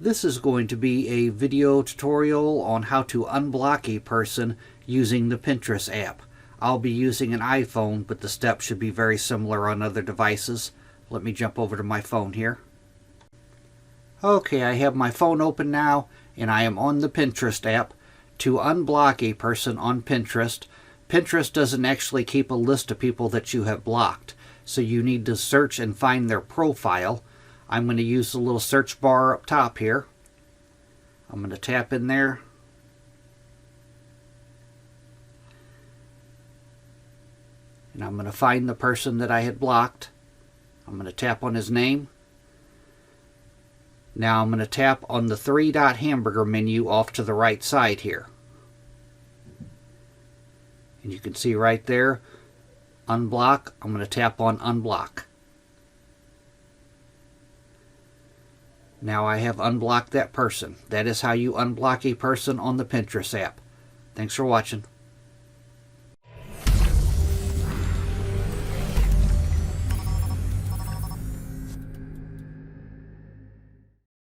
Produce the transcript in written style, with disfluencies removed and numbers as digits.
This is going to be a video tutorial on how to unblock a person using the Pinterest app. I'll be using an iPhone, but the steps should be very similar on other devices. Let me jump over to my phone here. Okay, I have my phone open now, and I am on the Pinterest app. To unblock a person on Pinterest, Pinterest doesn't actually keep a list of people that you have blocked, so you need to search and find their profile. I'm going to use the little search bar up top here. I'm going to tap in there. And I'm going to find the person that I had blocked. I'm going to tap on his name. Now I'm going to tap on the 3-dot hamburger menu off to the right side here. And you can see right there, unblock. I'm going to tap on unblock. Now I have unblocked that person. That is how you unblock a person on the Pinterest app. Thanks for watching.